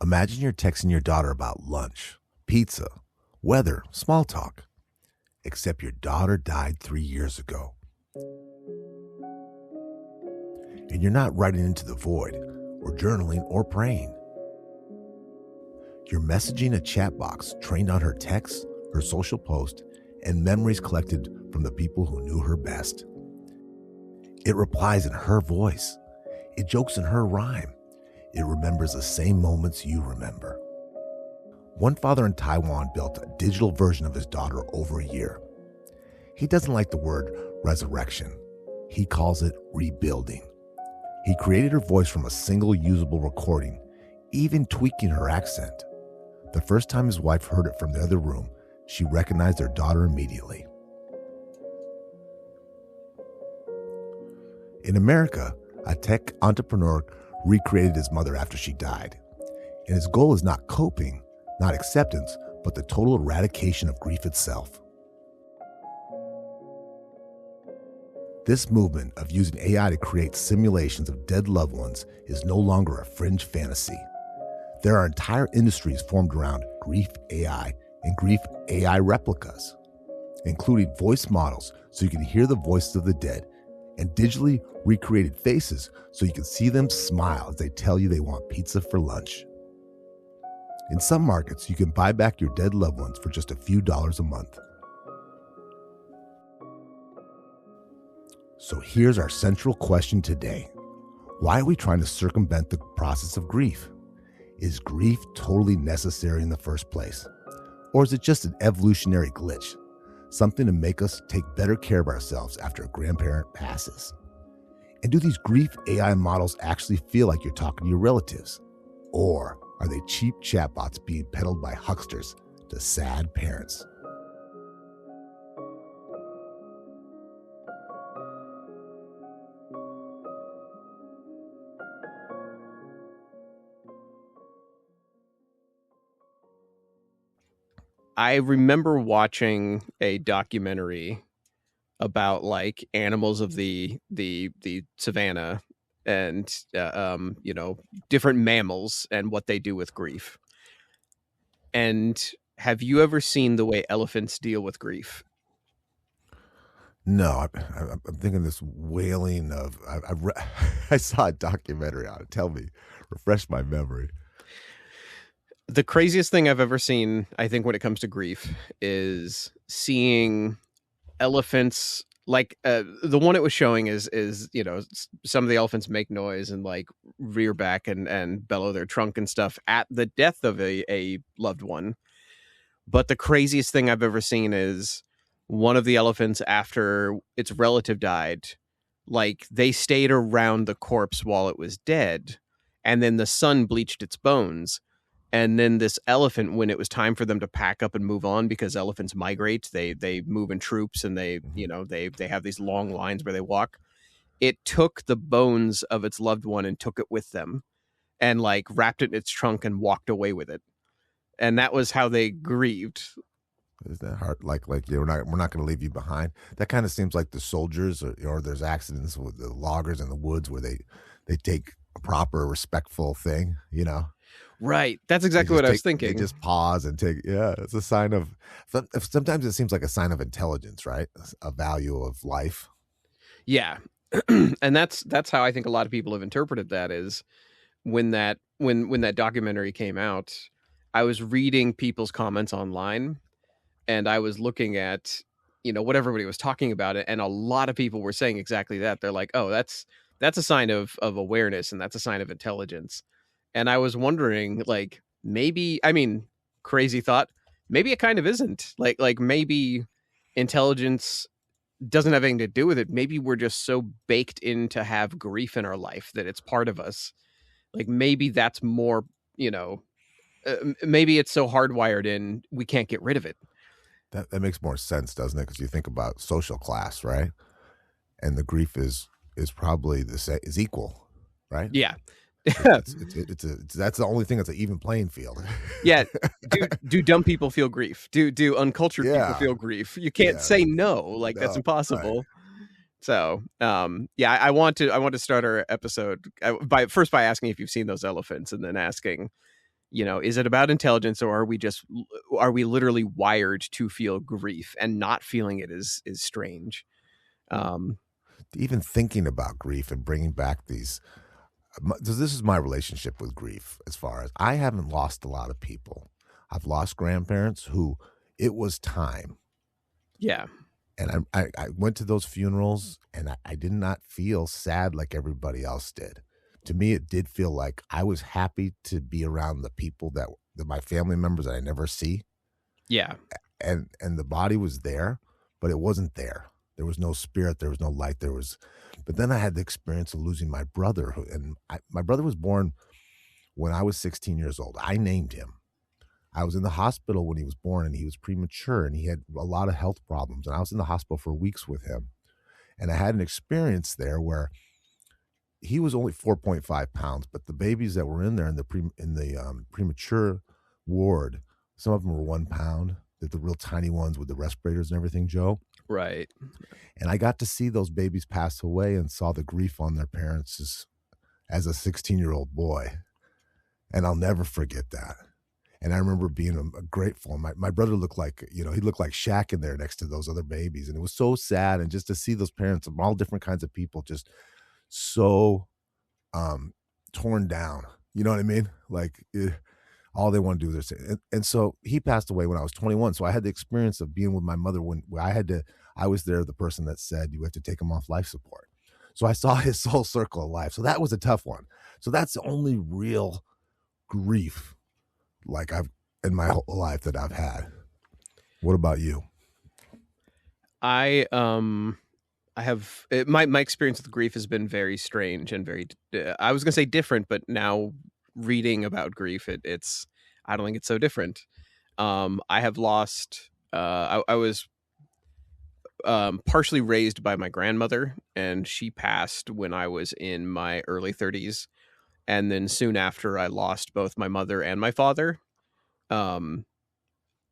Imagine you're texting your daughter about lunch, pizza, weather, small talk. Except your daughter died 3 years ago. And you're not writing into the void, or journaling, or praying. You're messaging a chat box trained on her texts, her social post, and memories collected from the people who knew her best. It replies in her voice. It jokes in her rhyme. It remembers the same moments you remember. One father in Taiwan built a digital version of his daughter over a year. He doesn't like the word resurrection. He calls it rebuilding. He created her voice from a single usable recording, even tweaking her accent. The first time his wife heard it from the other room, she recognized their daughter immediately. In America, a tech entrepreneur recreated his mother after she died. And his goal is not coping, not acceptance, but the total eradication of grief itself. This movement of using AI to create simulations of dead loved ones is no longer a fringe fantasy. There are entire industries formed around grief AI and grief AI replicas, including voice models so you can hear the voices of the dead, and digitally recreated faces so you can see them smile as they tell you they want pizza for lunch. In some markets, you can buy back your dead loved ones for just a few dollars a month. So here's our central question today. Why are we trying to circumvent the process of grief? Is grief totally necessary in the first place? Or is it just an evolutionary glitch? Something to make us take better care of ourselves after a grandparent passes? And do these grief AI models actually feel like you're talking to your relatives? Or are they cheap chatbots being peddled by hucksters to sad parents? I remember watching a documentary about like animals of the savannah and different mammals and what they do with grief. And have you ever seen the way elephants deal with grief? No, I'm thinking this wailing of, I saw a documentary on it. Tell me, refresh my memory. The craziest thing I've ever seen, I think, when it comes to grief is seeing elephants. Like the one it was showing is some of the elephants make noise and like rear back and bellow their trunk and stuff at the death of a loved one. But the craziest thing I've ever seen is one of the elephants, after its relative died, like they stayed around the corpse while it was dead, and then the sun bleached its bones. And then this elephant, when it was time for them to pack up and move on, because elephants migrate, they move in troops, and they have these long lines where they walk. It took the bones of its loved one and took it with them, and like wrapped it in its trunk and walked away with it. And that was how they grieved. Is that hard? Like we're not going to leave you behind. That kind of seems like the soldiers, or there's accidents with the loggers in the woods where they take a proper, respectful thing, Right. That's exactly what I was thinking. They just pause and take, it's a sign of, sometimes it seems like a sign of intelligence, right? A value of life. Yeah. And that's how I think a lot of people have interpreted that, is when that documentary came out, I was reading people's comments online, and I was looking at, what everybody was talking about it. And a lot of people were saying exactly that. They're like, oh, that's a sign of awareness, and that's a sign of intelligence. And I was wondering, like, maybe, crazy thought, maybe it kind of isn't. Like maybe intelligence doesn't have anything to do with it. Maybe we're just so baked in to have grief in our life that it's part of us. Like maybe that's more, maybe it's so hardwired in, we can't get rid of it. That makes more sense, doesn't it? Because you think about social class, right? And the grief is probably is equal, right? Yeah. That's the only thing that's an even playing field. Yeah. Do dumb people feel grief? Do uncultured people feel grief? You can't say no. Like that's impossible. Right. So, I want to start our episode by asking if you've seen those elephants, and then asking, Is it about intelligence, or are we literally wired to feel grief, and not feeling it is strange. Even thinking about grief and bringing back these, this is my relationship with grief. As far as I haven't lost a lot of people, I've lost grandparents who it was time. Yeah. And I went to those funerals, and I did not feel sad like everybody else did. To me, it did feel like I was happy to be around the people that my family members that I never see. Yeah. And the body was there, but it wasn't there. There was no spirit. There was no light. But then I had the experience of losing my brother. My brother was born when I was 16 years old. I named him. I was in the hospital when he was born, and he was premature, and he had a lot of health problems. And I was in the hospital for weeks with him. And I had an experience there where he was only 4.5 pounds, but the babies that were in there in the premature ward, some of them were 1 pound. They're the real tiny ones with the respirators and everything, Joe. Right. And I got to see those babies pass away and saw the grief on their parents as a 16-year-old boy. And I'll never forget that. And I remember being grateful. My brother looked like, he looked like Shaq in there next to those other babies. And it was so sad. And just to see those parents of all different kinds of people just so torn down. You know what I mean? Like all they want to do is say. And so he passed away when I was 21. So I had the experience of being with my mother when I was there, the person that said, you have to take him off life support. So I saw his whole circle of life. So that was a tough one. So that's the only real grief like I've in my whole life that I've had. What about you? I have my experience with grief has been very strange and very I was gonna say different, but now reading about grief, it's I don't think it's so different. I have lost. I was partially raised by my grandmother, and she passed when I was in my early 30s, and then soon after I lost both my mother and my father. And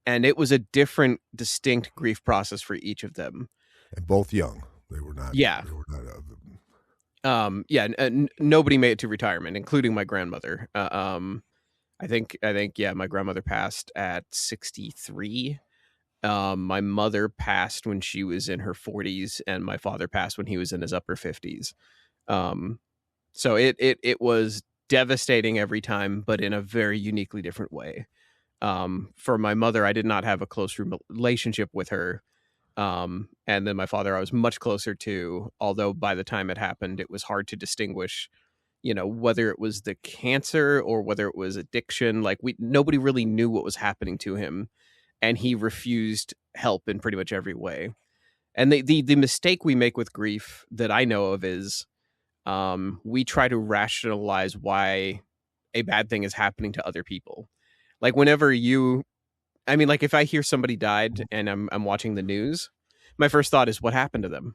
it was a different, distinct grief process for each of them. And both young. They were not. Yeah. They were not. Nobody made it to retirement, including my grandmother. I think, yeah, my grandmother passed at 63. My mother passed when she was in her 40s, and my father passed when he was in his upper 50s. So it was devastating every time, but in a very uniquely different way. For my mother, I did not have a close relationship with her. And then my father, I was much closer to, although by the time it happened, it was hard to distinguish, whether it was the cancer or whether it was addiction. Like nobody really knew what was happening to him, and he refused help in pretty much every way. And the mistake we make with grief that I know of is, we try to rationalize why a bad thing is happening to other people. Like whenever like if I hear somebody died and I'm watching the news, my first thought is, what happened to them?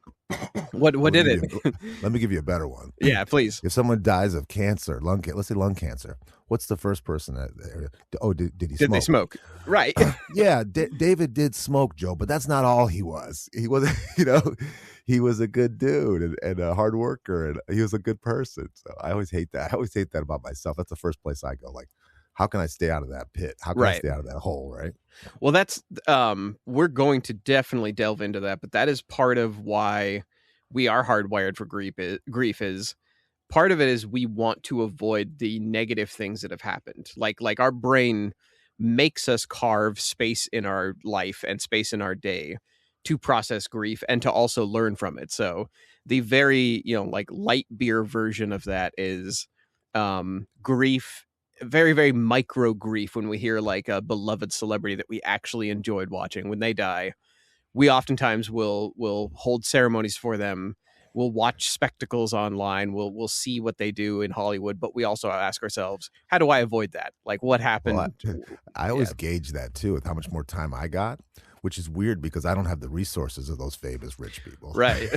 What did it? Let me give you a better one. Yeah, please. If someone dies of cancer, let's say lung cancer, what's the first person that? Did he smoke? Did they smoke? Right. Yeah, David did smoke, Joe, but that's not all he was. He was, he was a good dude and a hard worker, and he was a good person. So I always hate that. I always hate that about myself. That's the first place I go. Like, how can I stay out of that pit? How can I stay out of that hole? Right. Well, that's we're going to definitely delve into that, but that is part of why we are hardwired for grief is part of it is we want to avoid the negative things that have happened. Like our brain makes us carve space in our life and space in our day to process grief and to also learn from it. So the very, like light beer version of that is grief, very, very micro grief. When we hear like a beloved celebrity that we actually enjoyed watching, when they die, we oftentimes will hold ceremonies for them. We'll watch spectacles online. We'll see what they do in Hollywood, but we also ask ourselves, how do I avoid that? Like, what happened? Well, I always gauge that too with how much more time I got, which is weird because I don't have the resources of those famous rich people. Right.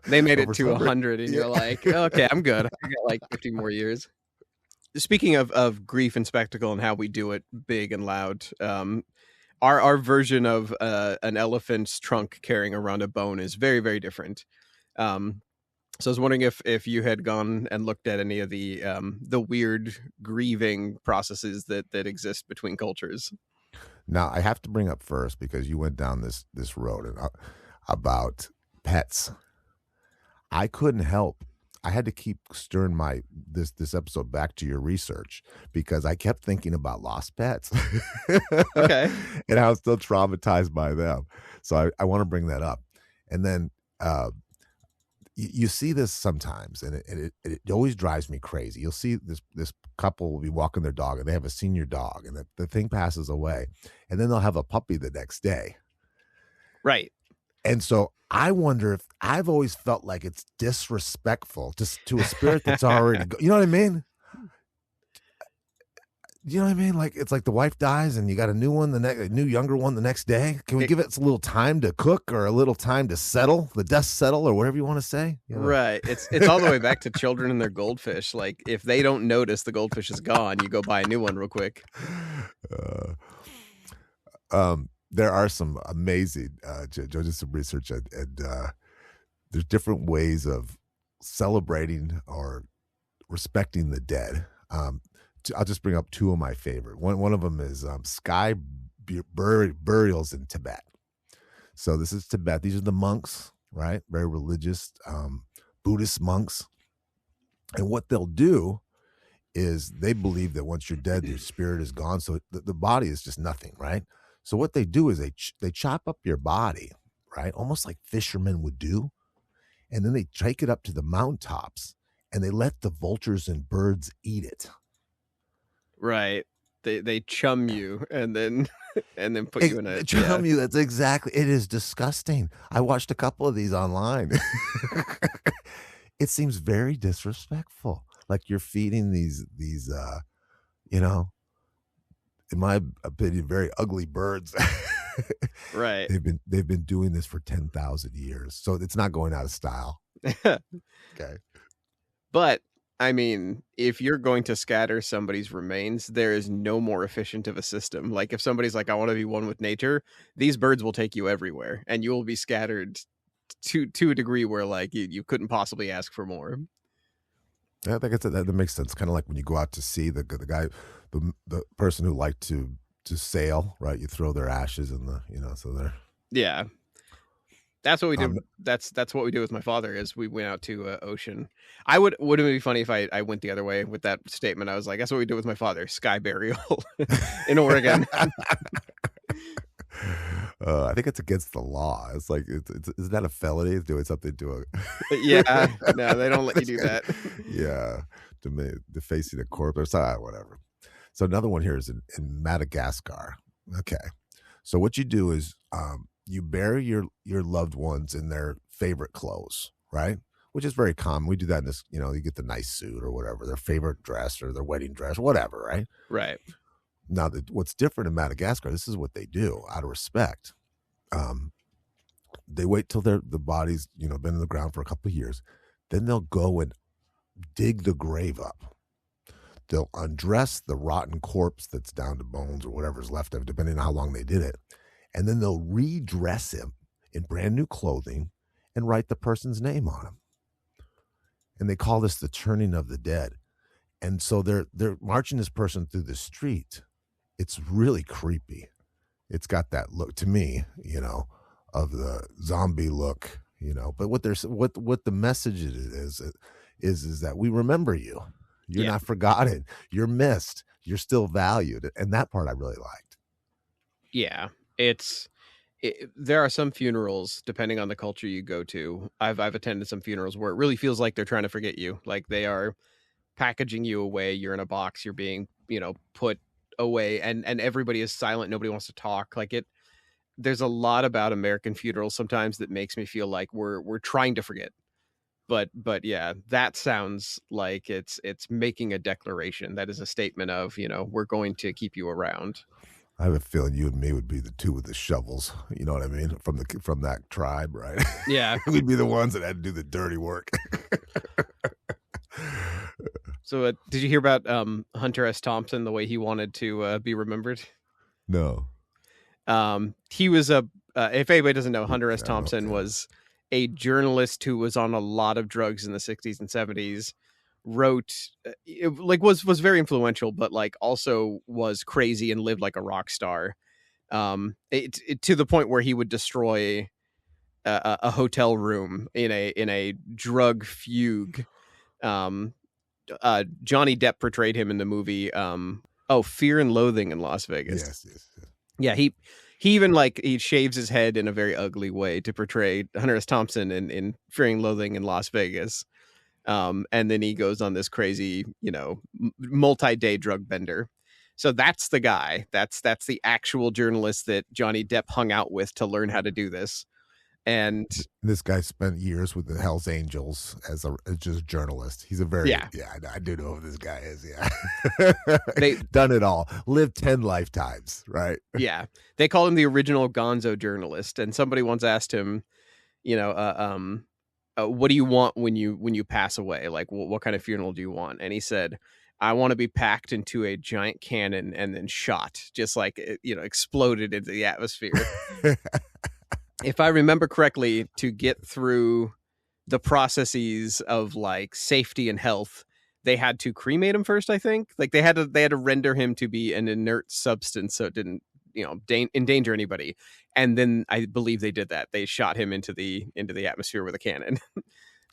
They made it to 100, and you're like, okay, I'm good. I got like 50 more years. Speaking of grief and spectacle and how we do it big and loud, our version of an elephant's trunk carrying around a bone is very, very different. So I was wondering if you had gone and looked at any of the weird grieving processes that exist between cultures. Now, I have to bring up first because you went down this road about pets. I couldn't help. I had to keep stirring this episode back to your research because I kept thinking about lost pets. Okay. And I was still traumatized by them. So I want to bring that up. And then you see this sometimes, and it always drives me crazy. You'll see this couple will be walking their dog, and they have a senior dog, and the thing passes away, and then they'll have a puppy the next day. Right. And so I wonder if I've always felt like it's disrespectful just to a spirit that's already you know what I mean? You know what I mean? Like it's like the wife dies and you got a new one, a new younger one the next day. Can we give it a little time to cook or a little time to settle, the dust settle, or whatever you want to say? You know? Right. It's all the way back to children and their goldfish. Like if they don't notice the goldfish is gone, you go buy a new one real quick. There are some amazing, Joe did some research, and there's different ways of celebrating or respecting the dead. I'll just bring up two of my favorite. One of them is sky burials in Tibet. So this is Tibet. These are the monks, right? Very religious Buddhist monks. And what they'll do is they believe that once you're dead, your spirit is gone. So the body is just nothing, right? So what they do is they chop up your body, right? Almost like fishermen would do. And then they take it up to the mountaintops and they let the vultures and birds eat it. Right. They chum you and then put you in a chum you. That's exactly. It is disgusting. I watched a couple of these online. It seems very disrespectful. Like you're feeding these you know, in my opinion, very ugly birds. Right. They've been doing this for 10,000 years. So it's not going out of style. Okay. But I mean, if you're going to scatter somebody's remains, there is no more efficient of a system. Like if somebody's like, I want to be one with nature, these birds will take you everywhere and you will be scattered to a degree where like you couldn't possibly ask for more. Yeah, I think that makes sense. Kind of like when you go out to sea, the guy, the person who liked to sail, right? You throw their ashes in so they're. Yeah. That's what we do. That's what we do with my father. Is we went out to ocean. Wouldn't it be funny if I went the other way with that statement? I was like, that's what we do with my father. Sky burial in Oregon. I think it's against the law. It's like is that a felony? Doing something to a. Yeah, no, they don't let you do that. Yeah, defacing a corpse or whatever. So another one here is in Madagascar. Okay, so what you do is you bury your loved ones in their favorite clothes, right? Which is very common. We do that in this, you get the nice suit or whatever, their favorite dress or their wedding dress, whatever, right? Right. Now, what's different in Madagascar, this is what they do out of respect. They wait till the body's, been in the ground for a couple of years. Then they'll go and dig the grave up. They'll undress the rotten corpse that's down to bones or whatever's left of it, depending on how long they did it. And then they'll redress him in brand new clothing and write the person's name on him. And they call this the turning of the dead. And so they're marching this person through the street. It's really creepy. It's got that look to me, of the zombie look, But what the message is that we remember you. You're not forgotten. You're missed. You're still valued. And that part I really liked. Yeah. There are some funerals, depending on the culture you go to. I've attended some funerals where it really feels like they're trying to forget you. Like they are packaging you away. You're in a box. You're being, put away, and everybody is silent. Nobody wants to talk. Like there's a lot about American funerals sometimes that makes me feel like we're trying to forget. But yeah, that sounds like it's making a declaration. That is a statement of, we're going to keep you around. I have a feeling you and me would be the two with the shovels. You know what I mean? From that tribe, right? Yeah. We'd be the ones that had to do the dirty work. So did you hear about Hunter S. Thompson, the way he wanted to be remembered? No. He was if anybody doesn't know, Hunter S. Thompson was a journalist who was on a lot of drugs in the 60s and 70s, wrote like was very influential, but like also was crazy and lived like a rock star. To the point where he would destroy a hotel room in a drug fugue. Um, Johnny Depp portrayed him in the movie Fear and Loathing in Las Vegas. Yes. Yeah, he even like he shaves his head in a very ugly way to portray Hunter S. Thompson in Fear and Loathing in Las Vegas. And then he goes on this crazy, multi-day drug bender. So that's the guy. That's the actual journalist that Johnny Depp hung out with to learn how to do this. And this guy spent years with the Hells Angels as just a journalist. He's a very I do know who this guy is. Yeah, they done it all. Lived 10 lifetimes, right? Yeah, they call him the original Gonzo journalist. And somebody once asked him, what do you want when you pass away? Like, what kind of funeral do you want? And he said, I want to be packed into a giant cannon and then shot, just like exploded into the atmosphere. If I remember correctly, to get through the processes of like safety and health, they had to cremate him first. I think like they had to render him to be an inert substance so it didn't endanger anybody. And then I believe they did that. They shot him into the atmosphere with a cannon,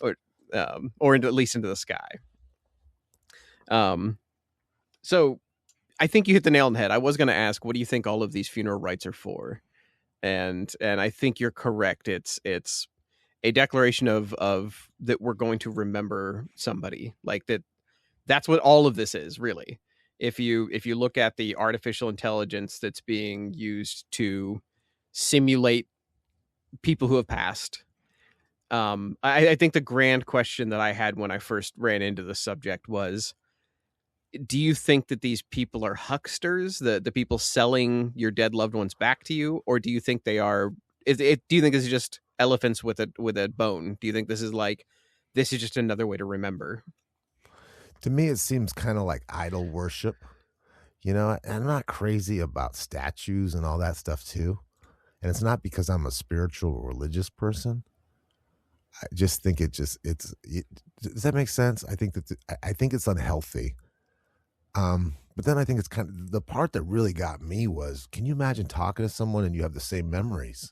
or at least into the sky. So I think you hit the nail on the head. I was going to ask, what do you think all of these funeral rites are for? And I think you're correct. It's a declaration of that we're going to remember somebody, like that. That's what all of this is, really. If you look at the artificial intelligence that's being used to simulate people who have passed, I think the grand question that I had when I first ran into the subject was, do you think that these people are hucksters, the people selling your dead loved ones back to you, or do you think they are? Do you think this is just elephants with a bone? Do you think this is just another way to remember? To me, it seems kind of like idol worship. I'm not crazy about statues and all that stuff too, and it's not because I'm a spiritual or religious person. I just think does that make sense? I think it's unhealthy. But then I think it's kind of the part that really got me was, can you imagine talking to someone and you have the same memories?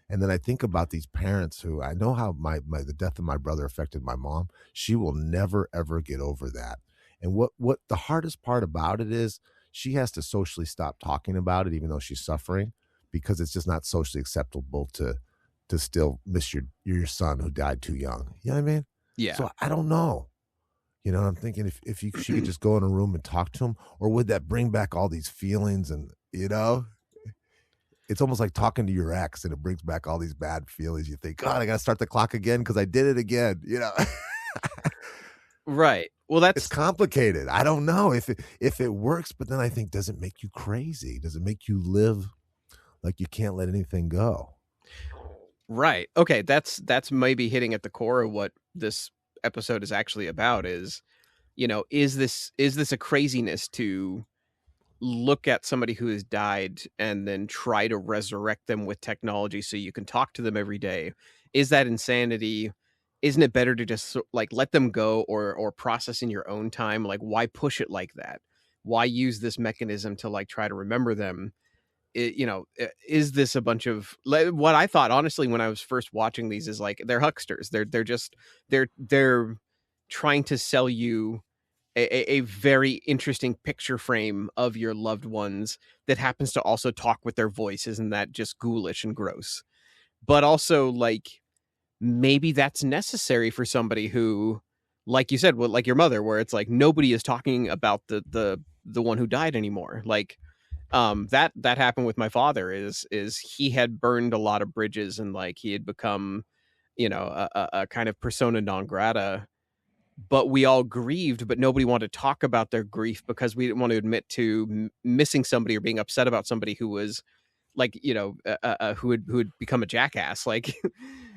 And then I think about these parents who I know how the death of my brother affected my mom. She will never, ever get over that. And what the hardest part about it is she has to socially stop talking about it, even though she's suffering, because it's just not socially acceptable to still miss your son who died too young. You know what I mean? Yeah. So I don't know. I'm thinking if she could just go in a room and talk to him, or would that bring back all these feelings? And, it's almost like talking to your ex and it brings back all these bad feelings. You think, God, I got to start the clock again because I did it again, Right. Well, it's complicated. I don't know if it works, but then I think, does it make you crazy? Does it make you live like you can't let anything go? Right. Okay. That's maybe hitting at the core of what this episode is actually about is this a craziness to look at somebody who has died and then try to resurrect them with technology so you can talk to them every day? Is that insanity? Isn't it better to just like let them go or process in your own time? Like, why push it like that? Why use this mechanism to like try to remember them? Is this a bunch of what I thought, honestly, when I was first watching these is like, they're hucksters. They're trying to sell you a very interesting picture frame of your loved ones that happens to also talk with their voice. Isn't that just ghoulish and gross? But also, like, maybe that's necessary for somebody who, like you said, like your mother, where it's like nobody is talking about the one who died anymore. Like, that happened with my father. Is he had burned a lot of bridges and like he had become, a kind of persona non grata. But we all grieved, but nobody wanted to talk about their grief because we didn't want to admit to missing somebody or being upset about somebody who was like, who had become a jackass. Like,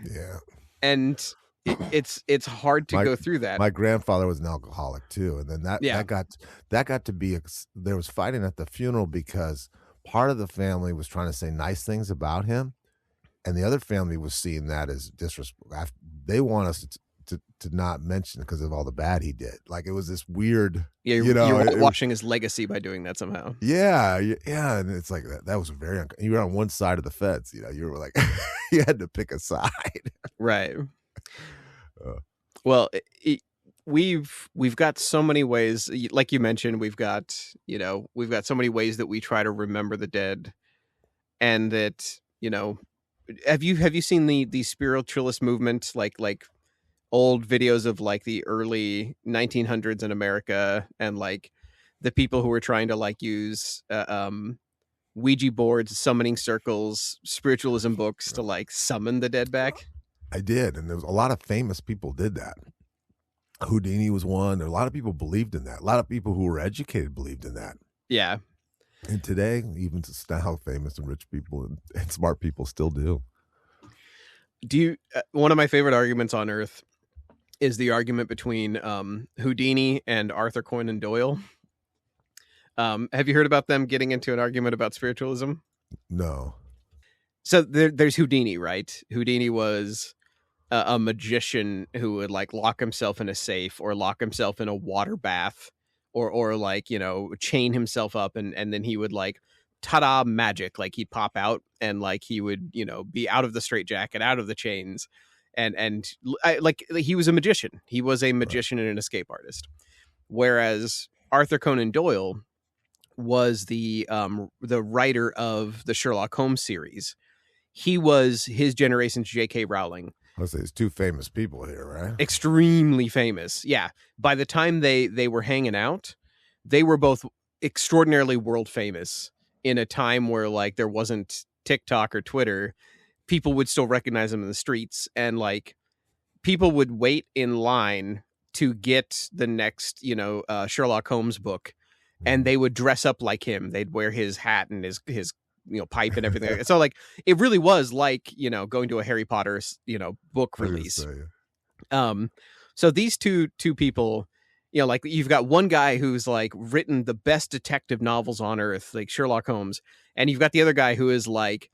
yeah. And it's hard to go through that. My grandfather was an alcoholic too. And then that got to be, there was fighting at the funeral because part of the family was trying to say nice things about him. And the other family was seeing that as disrespect. They want us to not mention because of all the bad he did. Like it was this weird, Yeah, you know, you're whitewashing his legacy by doing that somehow. Yeah, and it's like that was very. You were on one side of the fence, you know. You were like, you had to pick a side, right? Well, we've got so many ways, like you mentioned. We've got so many ways that we try to remember the dead, and that have you seen the spiritualist movement, like old videos of like the early 1900s in America, and like the people who were trying to like use Ouija boards, summoning circles, spiritualism books to like summon the dead back? I did, and there was a lot of famous people did that. Houdini was one. A lot of people believed in that. A lot of people who were educated believed in that. Yeah. And today, even now, famous and rich people and smart people still do. One of my favorite arguments on Earth is the argument between Houdini and Arthur Conan Doyle. Have you heard about them getting into an argument about spiritualism? No. So there's Houdini, right? Houdini was a magician who would like lock himself in a safe or lock himself in a water bath or like, chain himself up and then he would like, ta-da, magic. Like he'd pop out and like he would, be out of the straitjacket, out of the chains. And he was a magician. He was a magician and an escape artist. Whereas Arthur Conan Doyle was the writer of the Sherlock Holmes series. He was his generation's J.K. Rowling. I was say there's two famous people here, right? Extremely famous. Yeah. By the time they were hanging out, they were both extraordinarily world famous in a time where like there wasn't TikTok or Twitter. People would still recognize them in the streets, and like people would wait in line to get the next, Sherlock Holmes book, and they would dress up like him. They'd wear his hat and his pipe and everything. So like it really was like, going to a Harry Potter, book release. So these two people, like you've got one guy who's like written the best detective novels on Earth, like Sherlock Holmes, and you've got the other guy who is like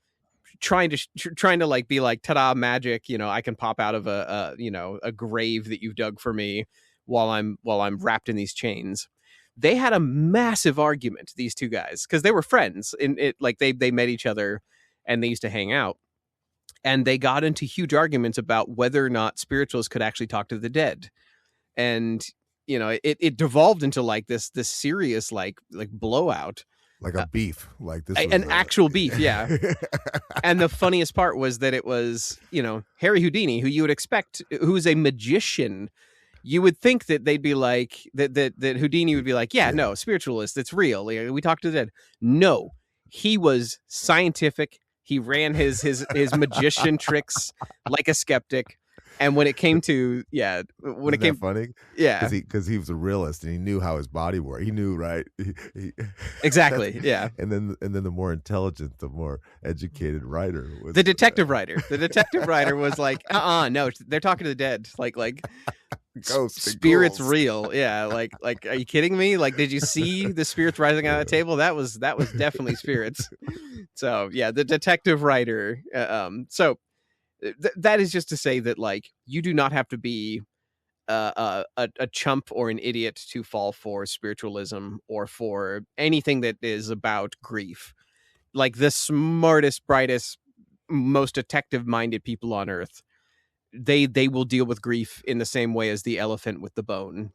trying to like be like, ta-da, magic, I can pop out of a grave that you've dug for me while I'm wrapped in these chains. They had a massive argument, these two guys, because they were friends. Like they met each other and they used to hang out, and they got into huge arguments about whether or not spiritualists could actually talk to the dead. And it devolved into like this serious like blowout. Like a beef, like this, an actual beef, yeah. And the funniest part was that it was, Harry Houdini, who you would expect, who's a magician. You would think that they'd be like that Houdini would be like, yeah, no, spiritualist, it's real. We talk to the dead. No, he was scientific. He ran his magician tricks like a skeptic. And when it came to, funny, because he was a realist and he knew how his body worked. He knew, right? Exactly, yeah. And then the more intelligent, the more educated writer was the detective writer. The detective writer was like, no, they're talking to the dead, like ghosts, spirits real, yeah. Like, are you kidding me? Like, did you see the spirits rising out of the table? That was definitely spirits. So yeah, the detective writer. So. That is just to say that like you do not have to be a chump or an idiot to fall for spiritualism or for anything that is about grief. Like the smartest, brightest, most detective-minded people on Earth, they will deal with grief in the same way as the elephant with the bone.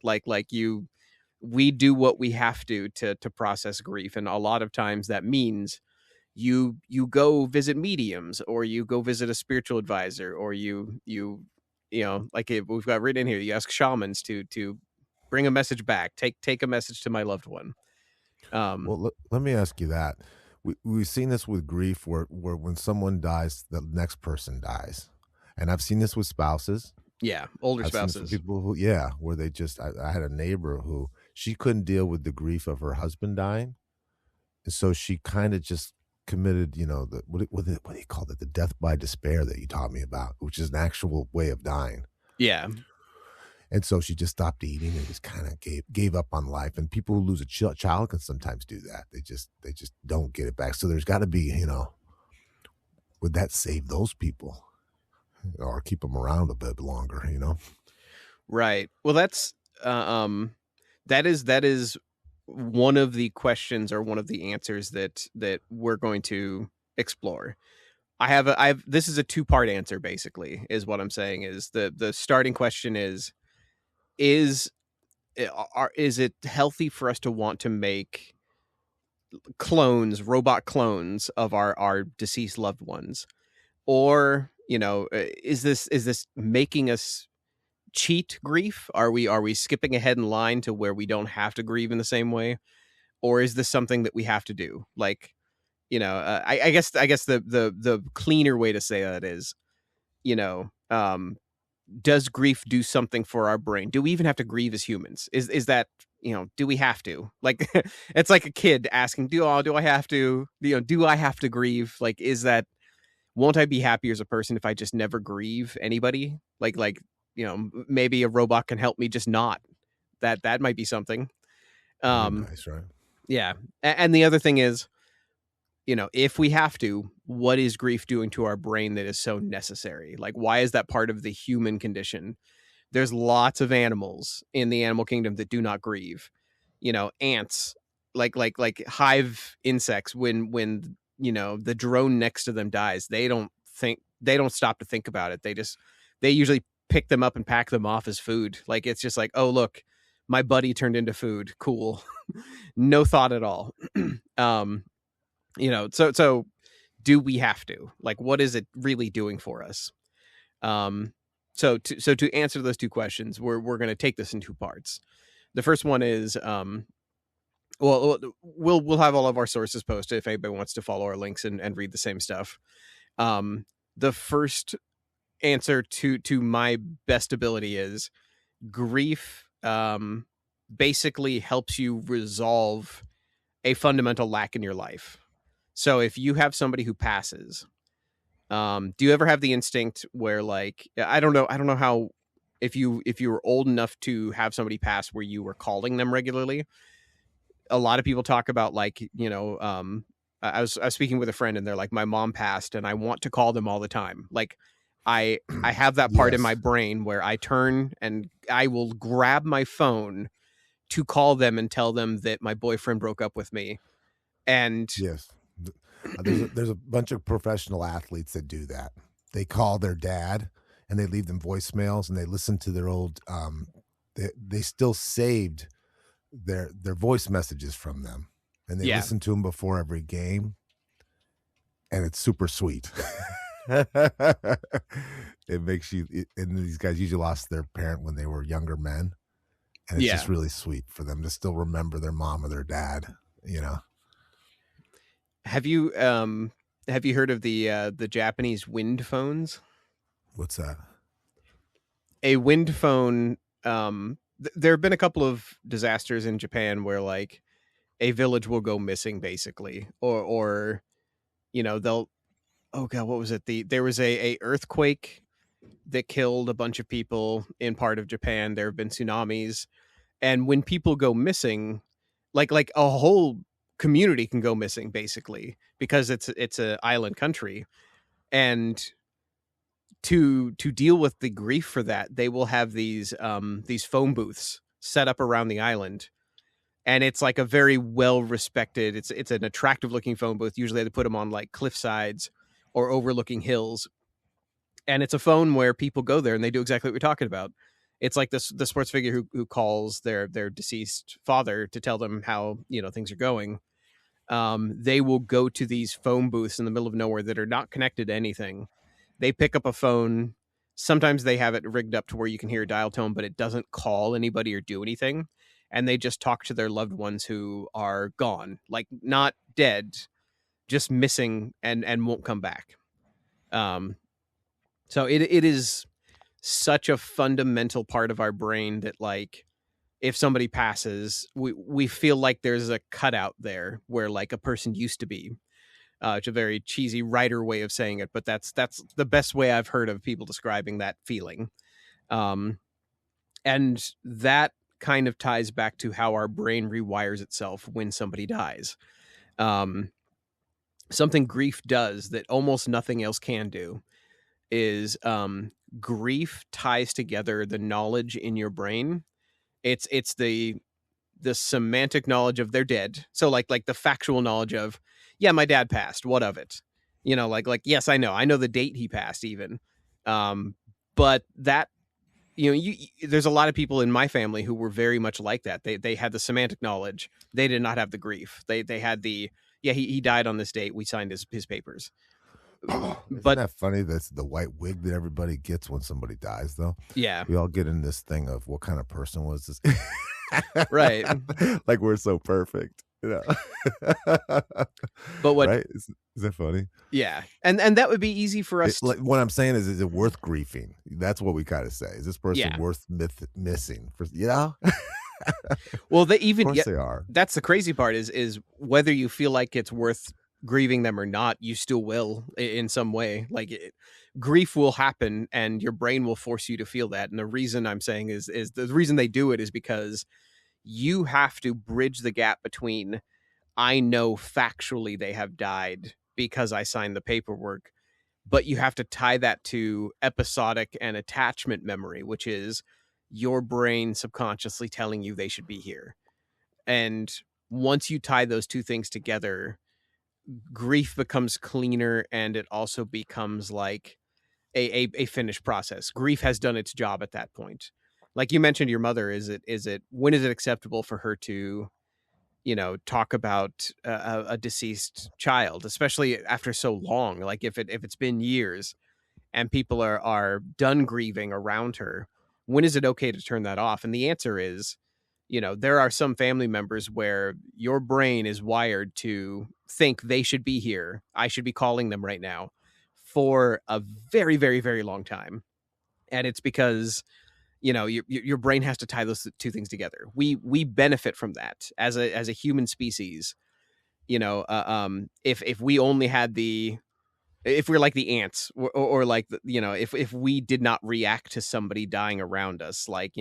We do what we have to process grief, and a lot of times that means you go visit mediums, or you go visit a spiritual advisor, or you like we've got written in here, you ask shamans to bring a message back, take a message to my loved one. Well, let me ask you that. We've seen this with grief where when someone dies, the next person dies. And I've seen this with spouses. Yeah, older spouses. People who, where they just, I had a neighbor who, she couldn't deal with the grief of her husband dying. And so she kind of just committed, what do you call it? The death by despair that you taught me about, which is an actual way of dying. Yeah. And so she just stopped eating and just kind of gave up on life. And people who lose a child can sometimes do that. They just don't get it back. So there's got to be, would that save those people or keep them around a bit longer, you know? Right. Well, that is one of the questions or one of the answers that we're going to explore. I have this is a two-part answer basically is what I'm saying. Is the starting question is is it healthy for us to want to make robot clones of our deceased loved ones? Or, is this making us cheat grief? Are we skipping ahead in line to where we don't have to grieve in the same way? Or is this something that we have to do? Like, I guess the cleaner way to say that is, you know, does grief do something for our brain? Do we even have to grieve as humans? Is that, do we have to? Like, it's like a kid asking, do I have to, do I have to grieve? Like, is that, won't I be happier as a person if I just never grieve anybody? Like, maybe a robot can help me just not. That might be something. That'd be Um, nice, right? yeah. And the other thing is, if we have to, what is grief doing to our brain that is so necessary? Like, why is that part of the human condition? There's lots of animals in the animal kingdom that do not grieve. Ants, like hive insects, when the drone next to them dies, they don't stop to think about it. They usually pick them up and pack them off as food. Like, it's just like, oh, look, my buddy turned into food. Cool. No thought at all. um so do we have to? Like, what is it really doing for us? um so to answer those two questions, we're going to take this in two parts. The first one is, well, we'll have all of our sources posted if anybody wants to follow our links and read the same stuff. The first answer to my best ability is grief basically helps you resolve a fundamental lack in your life. So if you have somebody who passes, do you ever have the instinct where, like, I don't know how, if you were old enough to have somebody pass where you were calling them regularly. A lot of people talk about, like, I was speaking with a friend and they're like, my mom passed and I want to call them all the time. Like, I have that part in my Yes. brain where I turn and I will grab my phone to call them and tell them that my boyfriend broke up with me. And Yes. There's a bunch of professional athletes that do that. They call their dad and they leave them voicemails and they listen to their old they still saved their voice messages from them and they yeah, listen to them before every game and it's super sweet. It makes you and these guys usually lost their parent when they were younger men and it's yeah. just really sweet for them to still remember their mom or their dad, you know. Have you heard of the Japanese wind phones? What's that? A wind phone. There have been a couple of disasters in Japan where, like, a village will go missing basically, or they'll, oh god, what was it? There was a earthquake that killed a bunch of people in part of Japan. There have been tsunamis, and when people go missing, like a whole community can go missing basically because it's a island country. And to deal with the grief for that, they will have these phone booths set up around the island, and it's like a very well respected, it's an attractive looking phone booth. Usually they put them on like cliff sides or overlooking hills, and it's a phone where people go there and they do exactly what we're talking about. It's like this the sports figure who calls their deceased father to tell them how things are going. They will go to these phone booths in the middle of nowhere that are not connected to anything. They pick up a phone. Sometimes they have it rigged up to where you can hear a dial tone, but it doesn't call anybody or do anything. And they just talk to their loved ones who are gone, like not dead, just missing and won't come back. Um, so it is such a fundamental part of our brain that, like, if somebody passes, we feel like there's a cutout there where, like, a person used to be. It's a very cheesy writer way of saying it, but that's the best way I've heard of people describing that feeling. Um, and that kind of ties back to how our brain rewires itself when somebody dies. Um, something grief does that almost nothing else can do is grief ties together the knowledge in your brain. It's the semantic knowledge of they're dead. So like the factual knowledge of, yeah, my dad passed. What of it? Like yes, I know the date he passed even. But that, there's a lot of people in my family who were very much like that. They had the semantic knowledge. They did not have the grief. They had the, yeah, he died on this date. We signed his papers. Isn't But that funny? That's the white wig that everybody gets when somebody dies, though. yeah, We all get in this thing of what kind of person was this? right. Like we're so perfect, But what, right? Is that funny? yeah. And that would be easy for us. Like what I'm saying is it worth griefing? That's what we kind of say. Is this person Yeah. worth missing? Well, they even, of course they are. That's the crazy part is whether you feel like it's worth grieving them or not, you still will in some way. Like grief will happen and your brain will force you to feel that. And the reason I'm saying is the reason they do it is because you have to bridge the gap between, I know factually they have died because I signed the paperwork, but you have to tie that to episodic and attachment memory, which is your brain subconsciously telling you they should be here. And once you tie those two things together, grief becomes cleaner, and it also becomes like a finished process. Grief has done its job at that point. Like you mentioned, your mother, is it when is it acceptable for her to, talk about a deceased child, especially after so long? Like if it's been years and people are done grieving around her, when is it okay to turn that off? And the answer is, there are some family members where your brain is wired to think they should be here. I should be calling them right now for a very, very, very long time. And it's because, your brain has to tie those two things together. We benefit from that as a human species. If we only had if we're like the ants, or like if we did not react to somebody dying around us, like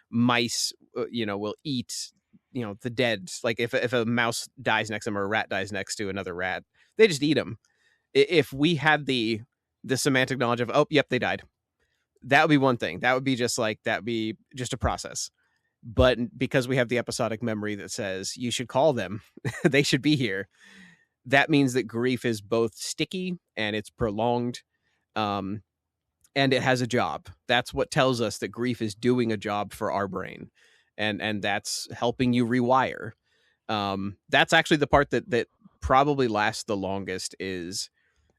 mice will eat the dead. Like if a mouse dies next to them or a rat dies next to another rat, they just eat them. If we had the semantic knowledge of, oh yep, they died, that would be one thing. That would be just a process. But because we have the episodic memory that says you should call them, they should be here, that means that grief is both sticky and it's prolonged, and it has a job. That's what tells us that grief is doing a job for our brain, and that's helping you rewire. That's actually the part that probably lasts the longest, is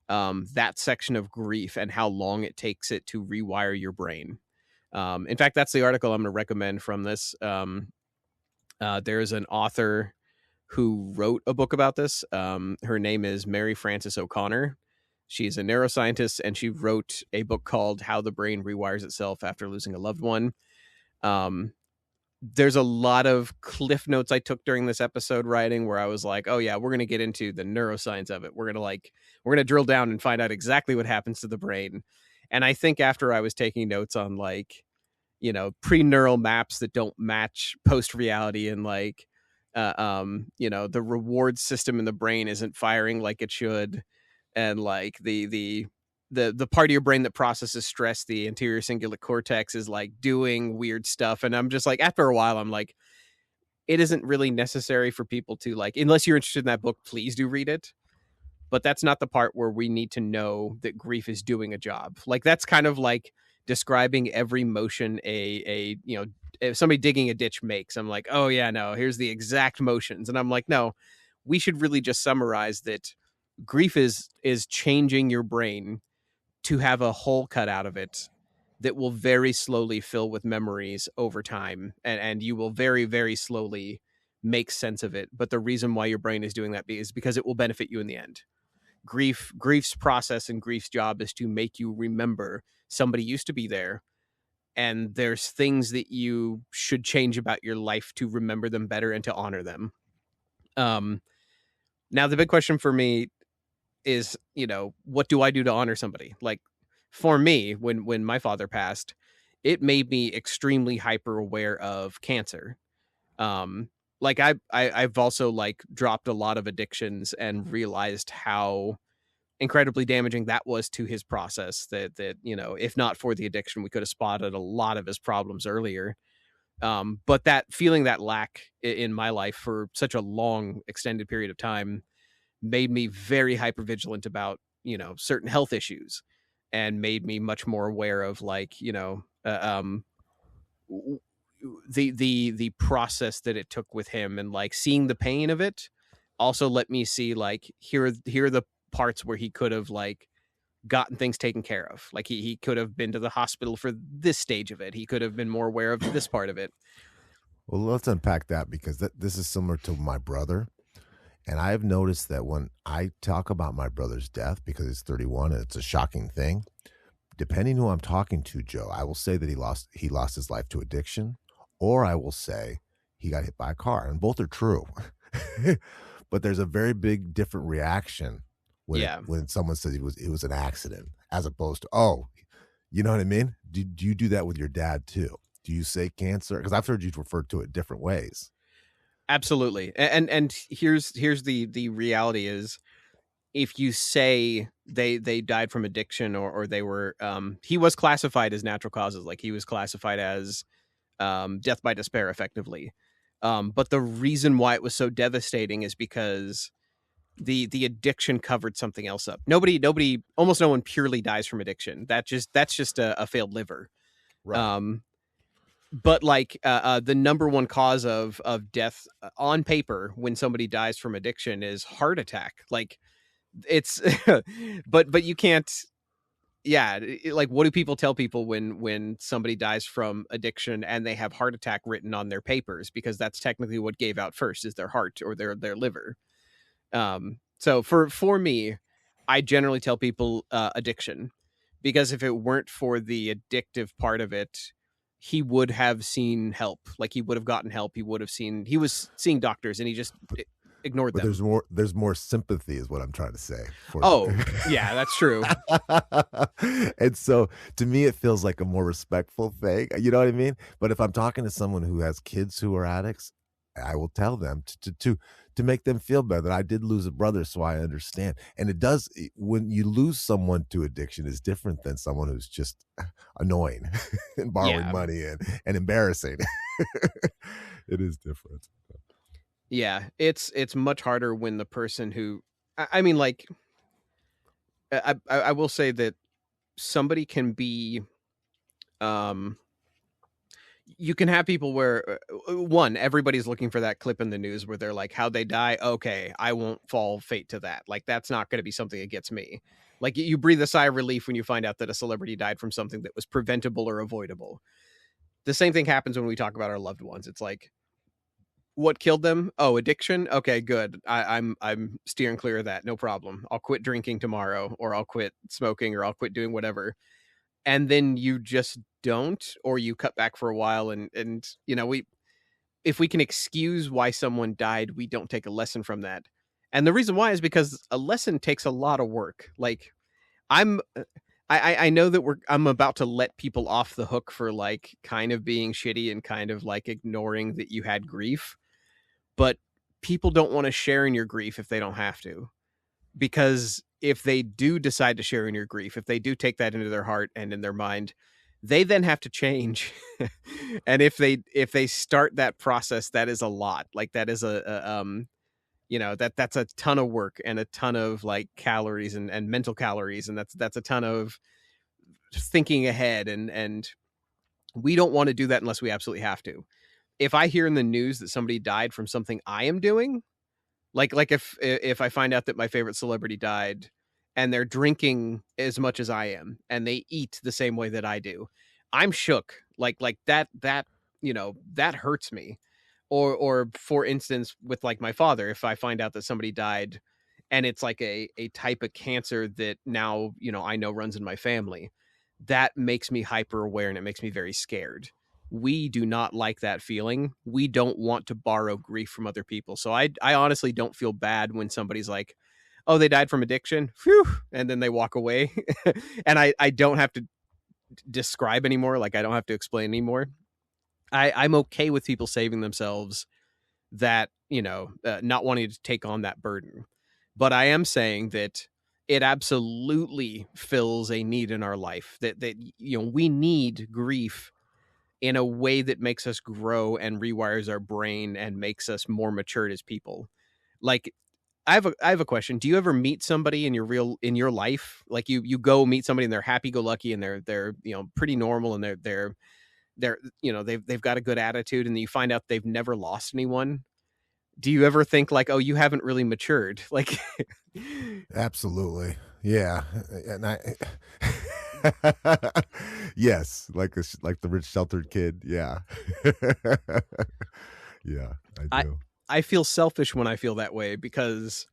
that section of grief and how long it takes it to rewire your brain. In fact, that's the article I'm going to recommend from this. There's an author who wrote a book about this. Her name is Mary Frances O'Connor. She's a neuroscientist, and she wrote a book called How the Brain Rewires Itself After Losing a Loved One. There's a lot of cliff notes I took during this episode writing where I was like, oh yeah, we're going to get into the neuroscience of it. We're going to drill down and find out exactly what happens to the brain. And I think after I was taking notes on pre-neural maps that don't match post-reality, and the reward system in the brain isn't firing like it should, and like the part of your brain that processes stress, the anterior cingulate cortex, is like doing weird stuff. And I'm just like, after a while, I'm like, it isn't really necessary for people to, unless you're interested in that book, please do read it. But that's not the part where we need to know that grief is doing a job. Like that's kind of like describing every motion if somebody digging a ditch makes. I'm like, oh yeah, no, here's the exact motions. And I'm like, no, we should really just summarize that grief is changing your brain to have a hole cut out of it that will very slowly fill with memories over time. And you will very, very slowly make sense of it. But the reason why your brain is doing that is because it will benefit you in the end. Grief's process and grief's job is to make you remember somebody used to be there, and there's things that you should change about your life to remember them better and to honor them. Now the big question for me is, what do I do to honor somebody? Like for me, when my father passed, it made me extremely hyper aware of cancer. like I've also like dropped a lot of addictions and realized how incredibly damaging that was to his process. That you know, if not for the addiction, we could have spotted a lot of his problems earlier. But that feeling that lack in my life for such a long extended period of time made me very hyper vigilant about, you know, certain health issues, and made me much more aware of, like, you know, the process that it took with him, and like seeing the pain of it also let me see, like, here are the parts where he could have like gotten things taken care of. Like he could have been to the hospital for this stage of it. He could have been more aware of this part of it. Well, let's unpack that, because this is similar to my brother. And I've noticed that when I talk about my brother's death, because he's 31 and it's a shocking thing, depending who I'm talking to, Joe, I will say that he lost his life to addiction, or I will say he got hit by a car, and both are true. But there's a very big different reaction Yeah, when someone says it was an accident, as opposed to, oh, you know what I mean? Do you do that with your dad too? Do you say cancer? Because I've heard you refer to it different ways. absolutely. And here's the reality is, if you say they died from addiction, or they were he was classified as natural causes, like he was classified as death by despair effectively. But the reason why it was so devastating is because the addiction covered something else up. Almost no one purely dies from addiction. That's just a failed liver. Right. Um, but like the number one cause of death on paper when somebody dies from addiction is heart attack. Like it's, but you can't. Yeah, like what do people tell people when somebody dies from addiction and they have heart attack written on their papers, because that's technically what gave out first, is their heart or their liver. So for me, I generally tell people addiction, because if it weren't for the addictive part of it, he would have seen help. Like he would have gotten help. He was seeing doctors, and he just ignored But them. there's more sympathy, is what I'm trying to say. For Oh, yeah, that's true. And so to me it feels like a more respectful thing. You know what I mean? But if I'm talking to someone who has kids who are addicts, I will tell them to make them feel better that I did lose a brother, so I understand. And it does, when you lose someone to addiction, is different than someone who's just annoying and borrowing Yeah. money and embarrassing. It is different. Yeah, it's much harder when the person who, I mean, like, I will say that somebody can be, um, you can have people where one, everybody's looking for that clip in the news where they're like, "How'd they die?" Okay, I won't fall fate to that. Like that's not going to be something that gets me. Like you breathe a sigh of relief when you find out that a celebrity died from something that was preventable or avoidable. The same thing happens when we talk about our loved ones. It's like, what killed them? Oh, addiction. Okay, good. I'm steering clear of that. No problem. I'll quit drinking tomorrow, or I'll quit smoking, or I'll quit doing whatever. And then you just don't, or you cut back for a while, and you know, we if we can excuse why someone died, we don't take a lesson from that. And the reason why is because a lesson takes a lot of work. Like I'm I know that I'm about to let people off the hook for like kind of being shitty and kind of like ignoring that you had grief, but people don't want to share in your grief if they don't have to. Because if they do decide to share in your grief, if they do take that into their heart and in their mind, they then have to change. And if they start that process, that is a lot. Like that is you know, that's a ton of work and a ton of like calories and mental calories, and that's a ton of thinking ahead, and we don't want to do that unless we absolutely have to. If I hear in the news that somebody died from something I am doing, like if I find out that my favorite celebrity died and they're drinking as much as I am and they eat the same way that I do, I'm shook. Like that you know, that hurts me. Or for instance, with like my father, if I find out that somebody died and it's like a type of cancer that now, you know, I know runs in my family, that makes me hyper aware and it makes me very scared. We do not like that feeling. We don't want to borrow grief from other people. So I honestly don't feel bad when somebody's like, "Oh, they died from addiction." Phew, and then they walk away. And I don't have to describe anymore. Like I don't have to explain anymore. I'm okay with people saving themselves that, not wanting to take on that burden. But I am saying that it absolutely fills a need in our life, that we need grief in a way that makes us grow and rewires our brain and makes us more matured as people. Like, I have a question. Do you ever meet somebody in your life? Like, you go meet somebody and they're happy go lucky and they're pretty normal, and they're they've got a good attitude, and then you find out they've never lost anyone. Do you ever think like, oh, you haven't really matured? Like, Absolutely. Yeah. And yes, like the rich sheltered kid. Yeah. Yeah, I do. I feel selfish when I feel that way, because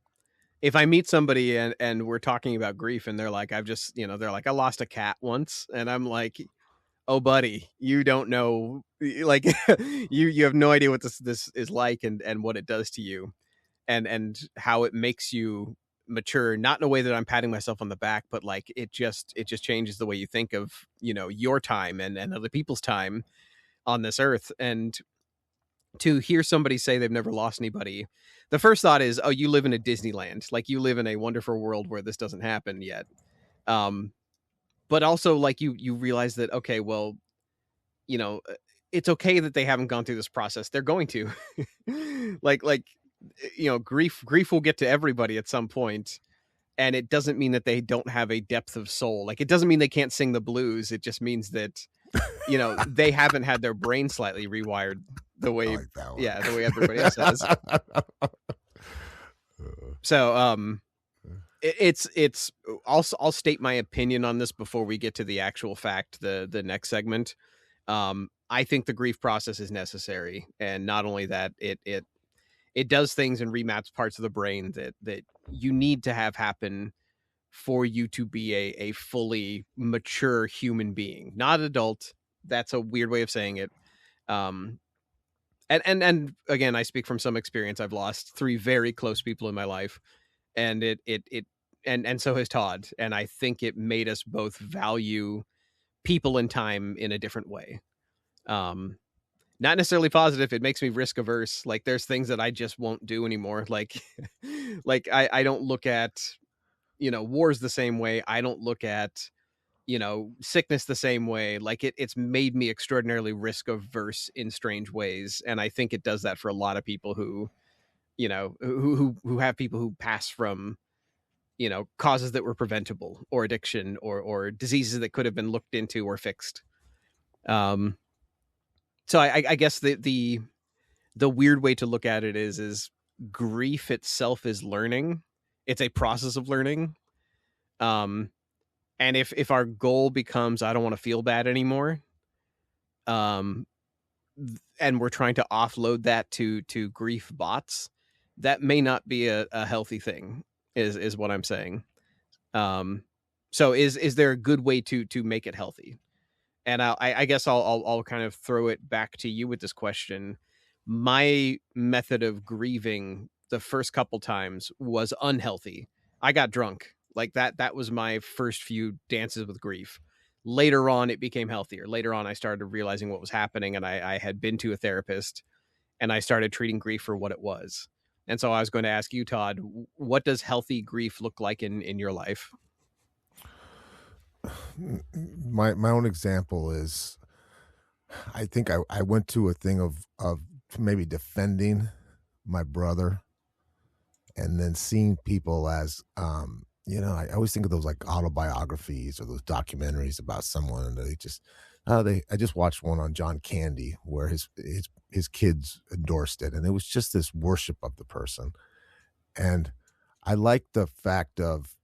if I meet somebody and we're talking about grief and they're like, they're like, I lost a cat once, and I'm like, oh buddy, you don't know, like, you have no idea what this is like, and what it does to you, and how it makes you mature, not in a way that I'm patting myself on the back, but like it just changes the way you think of, your time and other people's time on this earth. And to hear somebody say they've never lost anybody, the first thought is, oh, you live in a Disneyland, like you live in a wonderful world where this doesn't happen yet. But also, like, you realize that, okay, well, it's okay that they haven't gone through this process. They're going to like grief will get to everybody at some point, and it doesn't mean that they don't have a depth of soul. Like, it doesn't mean they can't sing the blues. It just means that they haven't had their brain slightly rewired the way, like that one. Yeah, the way everybody else has. So it's I'll state my opinion on this before we get to the actual fact, the next segment. I think the grief process is necessary, and not only that, it does things and remaps parts of the brain that you need to have happen for you to be a fully mature human being, not adult. That's a weird way of saying it. And again, I speak from some experience. I've lost 3 very close people in my life, and and so has Todd. And I think it made us both value people and time in a different way. Not necessarily positive. It makes me risk averse. Like, there's things that I just won't do anymore. Like, like I don't look at, wars the same way. I don't look at, sickness the same way. Like, it's made me extraordinarily risk averse in strange ways. And I think it does that for a lot of people who, who have people who pass from, causes that were preventable, or addiction, or diseases that could have been looked into or fixed. So I guess the weird way to look at it is grief itself is learning. It's a process of learning. And if our goal becomes, I don't want to feel bad anymore, and we're trying to offload that to grief bots, that may not be a healthy thing, is what I'm saying. So is there a good way to make it healthy? And I guess I'll kind of throw it back to you with this question. My method of grieving the first couple times was unhealthy. I got drunk. Like, that was my first few dances with grief. Later on, it became healthier. Later on, I started realizing what was happening, and I had been to a therapist, and I started treating grief for what it was. And so I was going to ask you, Todd, what does healthy grief look like in your life? My own example is, I think I went to a thing of maybe defending my brother, and then seeing people as I always think of those like autobiographies or those documentaries about someone, and they just I just watched one on John Candy where his kids endorsed it, and it was just this worship of the person. And I like the fact of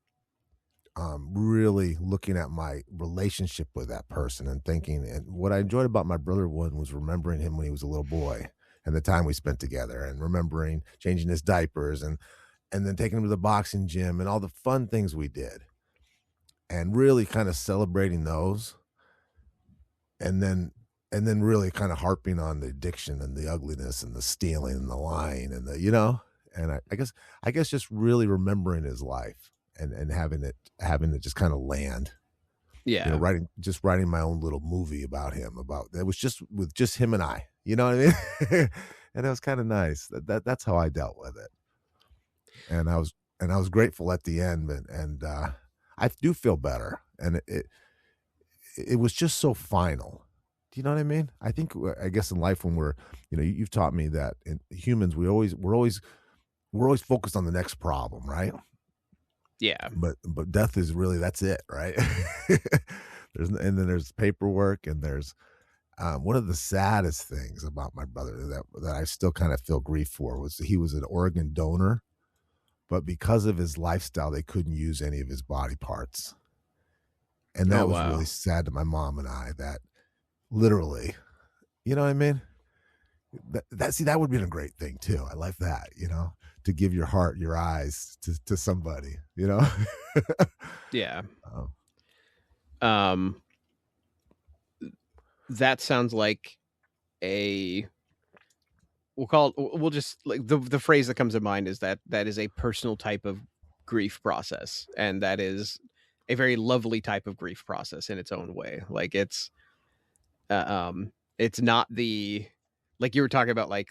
really looking at my relationship with that person and thinking, and what I enjoyed about my brother one was remembering him when he was a little boy and the time we spent together, and remembering changing his diapers, and then taking him to the boxing gym and all the fun things we did, and really kind of celebrating those. And then really kind of harping on the addiction and the ugliness and the stealing and the lying and and I guess just really remembering his life, and having it just kind of land. Yeah. Writing my own little movie about him, about it was just with just him and I, you know what I mean? And it was kind of nice. That's how I dealt with it. And I was grateful at the end, and I do feel better. And it was just so final. Do you know what I mean? I guess in life when we're, you've taught me that in humans we're always focused on the next problem, right? Yeah. But death is really, that's it, right? And then there's paperwork, and there's one of the saddest things about my brother that I still kind of feel grief for was he was an organ donor, but because of his lifestyle, they couldn't use any of his body parts. And that was really sad to my mom and I, that literally, you know what I mean? That would be a great thing too. I like that, to give your heart, your eyes to somebody, Yeah. That sounds like we'll just like the phrase that comes to mind is that is a personal type of grief process, and that is a very lovely type of grief process in its own way. Like it's not the, like you were talking about, like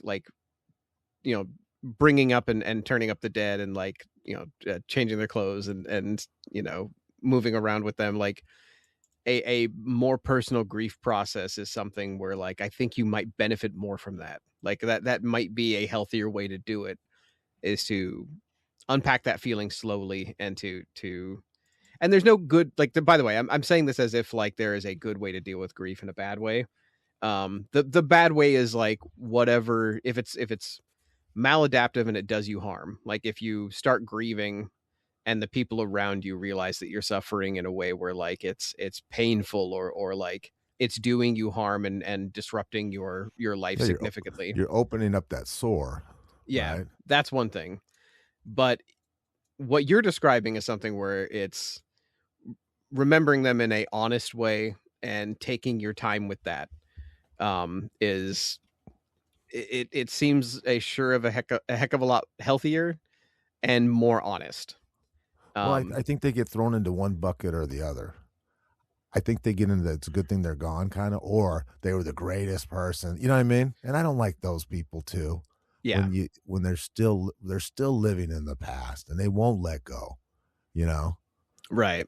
bringing up and turning up the dead, and like changing their clothes and moving around with them. Like a more personal grief process is something where, like, I think you might benefit more from that. Like that might be a healthier way to do it, is to unpack that feeling slowly, and to and there's no good, like, by the way, I'm saying this as if like there is a good way to deal with grief and a bad way. The bad way is like whatever, if it's maladaptive and it does you harm. Like if you start grieving and the people around you realize that you're suffering in a way where like it's painful, or like it's doing you harm and disrupting your life significantly. You're opening up that sore. Yeah, right? That's one thing. But what you're describing is something where it's remembering them in a honest way and taking your time with that. Is it seems a heck of a lot healthier and more honest. Well, I think they get thrown into one bucket or the other. I think they get into it's a good thing they're gone kind of, or they were the greatest person. You know what I mean? And I don't like those people too. Yeah. When they're still living in the past and they won't let go, Right.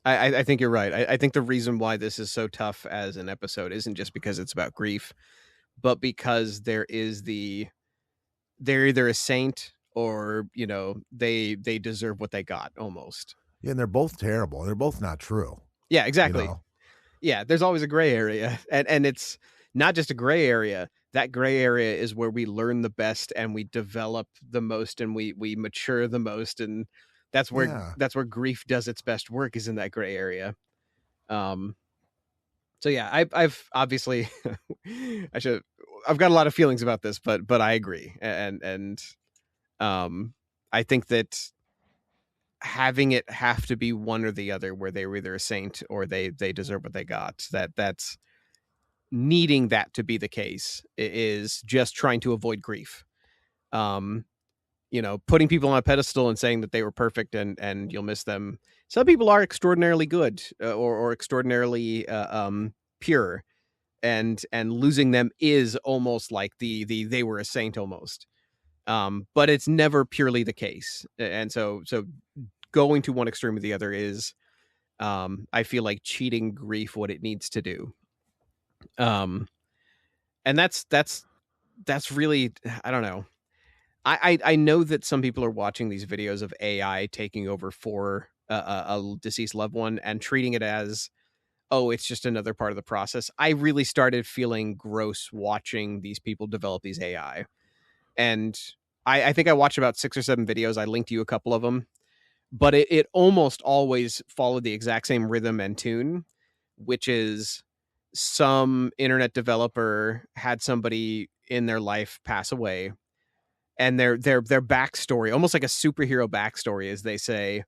I think you're right. I think the reason why this is so tough as an episode isn't just because it's about grief, but because they're either a saint or, they deserve what they got almost. Yeah, and they're both terrible. They're both not true. Yeah, exactly. Yeah, there's always a gray area. And it's not just a gray area. That gray area is where we learn the best and we develop the most and we mature the most. And that's where grief does its best work, is in that gray area. So yeah, I've obviously I've got a lot of feelings about this, but I agree. And I think that having it have to be one or the other, where they were either a saint or they deserve what they got, that's needing that to be the case is just trying to avoid grief. Putting people on a pedestal and saying that they were perfect and you'll miss them. Some people are extraordinarily good or extraordinarily pure, and losing them is almost like the they were a saint almost. But it's never purely the case. And so going to one extreme or the other is, I feel like, cheating grief what it needs to do. And that's really, I don't know. I know that some people are watching these videos of AI taking over for a deceased loved one and treating it as, oh, it's just another part of the process. I really started feeling gross watching these people develop these AI. And I think I watched about 6 or 7 videos. I linked you a couple of them. But it almost always followed the exact same rhythm and tune, which is some internet developer had somebody in their life pass away, and their backstory, almost like a superhero backstory, is they say,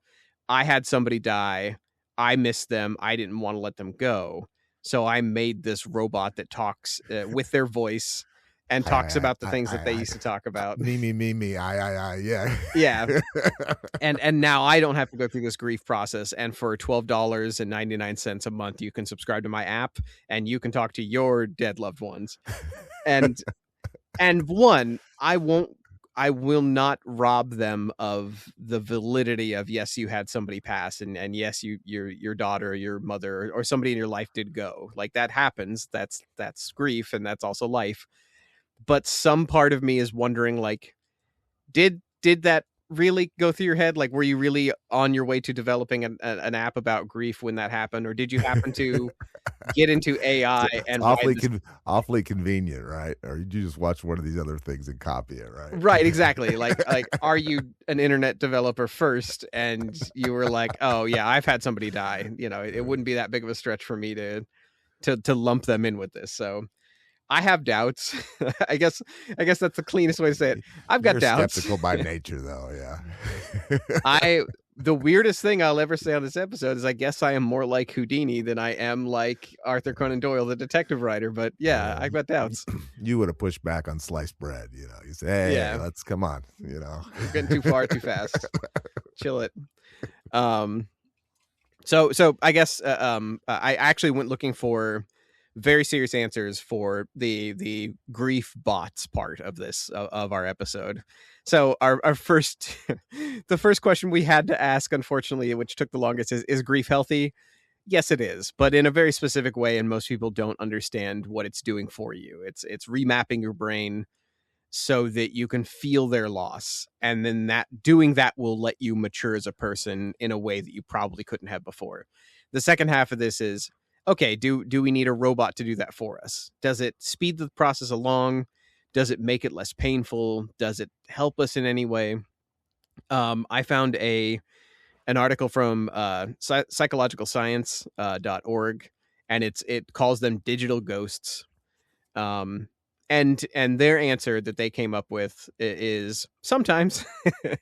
I had somebody die, I missed them, I didn't want to let them go, so I made this robot that talks with their voice and talks about the things that they used to talk about. Me, yeah. Yeah. And now I don't have to go through this grief process. And for $12.99 a month, you can subscribe to my app and you can talk to your dead loved ones. And And one, I will not rob them of the validity of, yes, you had somebody pass, and yes, your daughter or your mother or somebody in your life did go. Like, that happens. That's grief, and that's also life. But some part of me is wondering, like, did that really go through your head? Like, were you really on your way to developing an app about grief when that happened, or did you happen to get into AI It's and write this? awfully convenient, right? Or you just watch one of these other things and copy it, right? Right, exactly. Like, are you an internet developer first, and you were like, oh yeah, I've had somebody die. It wouldn't be that big of a stretch for me to lump them in with this. So I have doubts. I guess that's the cleanest way to say it. I've got You're doubts. skeptical by nature, though. Yeah. I The weirdest thing I'll ever say on this episode is, I guess I am more like Houdini than I am like Arthur Conan Doyle, the detective writer. But yeah, Yeah. I've got doubts. You would have pushed back on sliced bread. You say, hey, Yeah, let's come on. we're getting too far too fast. Chill it. Um, so I guess I actually went looking for very serious answers for the grief bots part of this of our episode. So our first the first question we had to ask, unfortunately, which took the longest, is grief healthy? Yes, it is, but in a very specific way, and most people don't understand what it's doing for you. It's remapping your brain so that you can feel their loss, and then that will let you mature as a person in a way that you probably couldn't have before. The second half of this is, okay, do we need a robot to do that for us? Does it speed the process along? Does it make it less painful? Does it help us in any way? I found an article from psychologicalscience.org, and it calls them digital ghosts. um and their answer that they came up with is sometimes,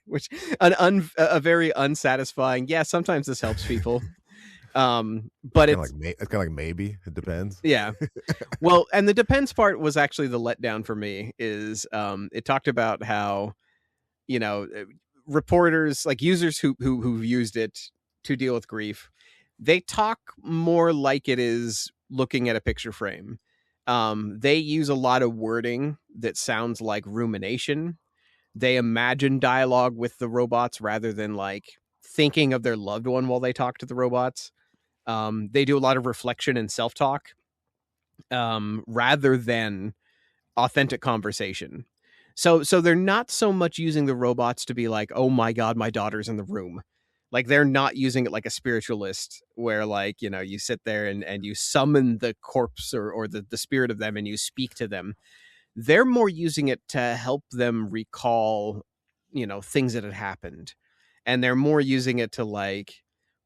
which a very unsatisfying, yeah, sometimes this helps people. But It's kind of like maybe it depends. yeah, well, and the depends part was actually the letdown for me. Is it talked about how, you know reporters, like users who've used it to deal with grief, they talk more like it is looking at a picture frame. They use a lot of wording that sounds like rumination. They imagine dialogue with the robots rather than like thinking of their loved one while they talk to the robots. They do a lot of reflection and self-talk, rather than authentic conversation. So they're not so much using the robots to be like, oh my god, my daughter's in the room. Like, they're not using it like a spiritualist, where, like, you sit there and you summon the corpse, or the spirit of them, and you speak to them. They're more using it to help them recall, things that had happened. And they're more using it to, like,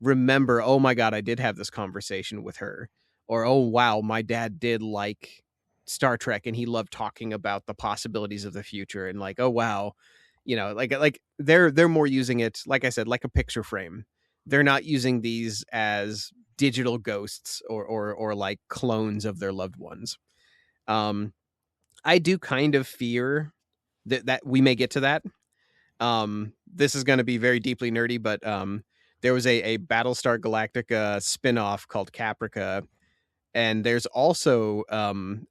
remember, oh my god, I did have this conversation with her. Or, oh wow, my dad did like Star Trek, and he loved talking about the possibilities of the future. And, like, oh wow, like they're more using it, like I said, like a picture frame. They're not using these as digital ghosts, or like clones of their loved ones. um I do kind of fear that we may get to that. This is going to be very deeply nerdy, but there was a Battlestar Galactica spin-off called Caprica, and there's also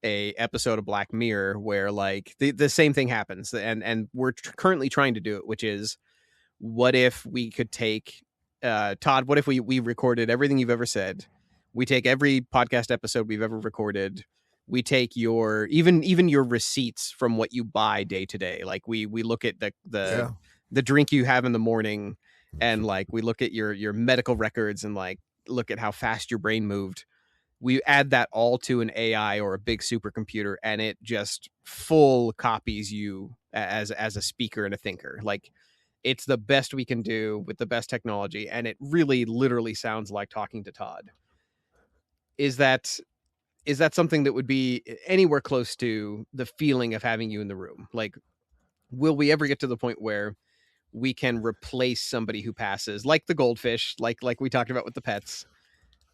a episode of Black Mirror where, like, the same thing happens, and we're currently trying to do it, which is, what if we could take Todd, what if we recorded everything you've ever said? We take every podcast episode we've ever recorded. We take your even your receipts from what you buy day to day. Like, we look at Yeah. the drink you have in the morning, and, like, we look at your medical records, and, like, look at how fast your brain moved. We add that all to an AI or a big supercomputer, and it just full copies you as a speaker and a thinker. Like, it's the best we can do with the best technology, and it really literally sounds like talking to Todd. Is that something that would be anywhere close to the feeling of having you in the room? Like, will we ever get to the point where we can replace somebody who passes, like the goldfish, like we talked about with the pets?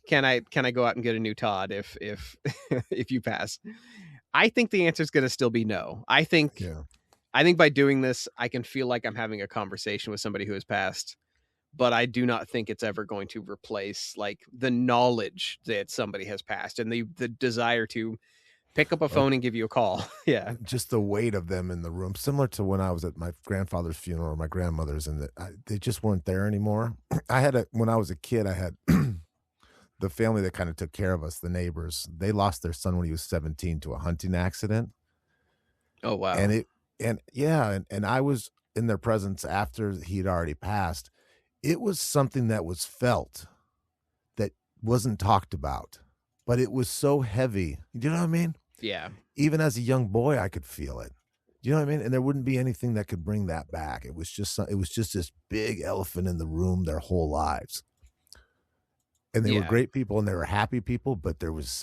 Can I go out and get a new Todd if if you pass? I think the answer is going to still be no. Yeah. I think by doing this, I can feel like I'm having a conversation with somebody who has passed, but I do not think it's ever going to replace, like, the knowledge that somebody has passed, and the desire to pick up a or phone and give you a call. Yeah. just the weight of them in the room, similar to when I was at my grandfather's funeral or my grandmother's, and they just weren't there anymore. When I was a kid, I had the family that kind of took care of us, the neighbors. They lost their son when he was 17 to a hunting accident, Oh and wow. and I was in their presence after he'd already passed. It was something that was felt, that wasn't talked about, but it was so heavy. You know what I mean? Yeah. Even as a young boy, I could feel it. You know what I mean? And there wouldn't be anything that could bring that back. It was just this big elephant in the room their whole lives. And they were Yeah. great people and they were happy people, but there was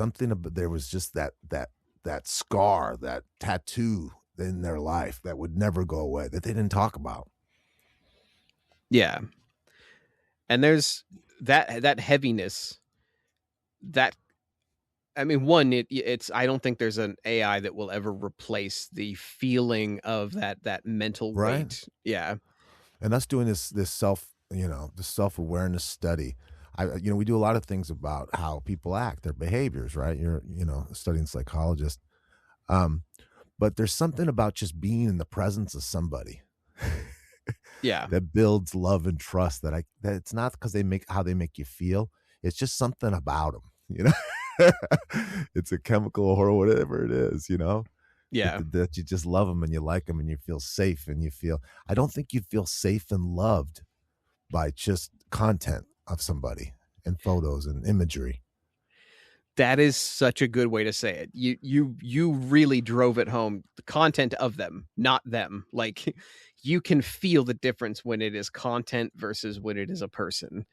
there was just that scar, that tattoo in their life that would never go away, that they didn't talk about. Yeah. And there's that heaviness that, I mean, one, it's, I don't think there's an AI that will ever replace the feeling of that mental Right. weight. Yeah. And us doing this this self-awareness study, we do a lot of things about how people act, their behaviors, right? You're, a studying psychologist. But there's something about just being in the presence of somebody Yeah. that builds love and trust, that it's not because how they make you feel. It's just something about them, it's a chemical or whatever it is, Yeah. that you just love them and you like them and you feel safe and I don't think you feel safe and loved by just content of somebody and photos and imagery. That is such a good way to say it. You really drove it home. The content of them, not them. Like, you can feel the difference when it is content versus when it is a person.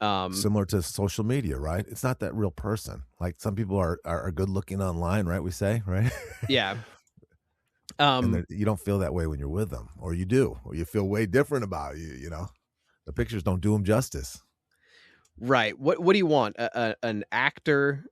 Similar to social media, right? It's not that real person. Like, some people are good looking online, right? We say, right? Yeah. And you don't feel that way when you're with them, or you do, or you feel way different about you. The pictures don't do them justice. Right. What do you want? An actor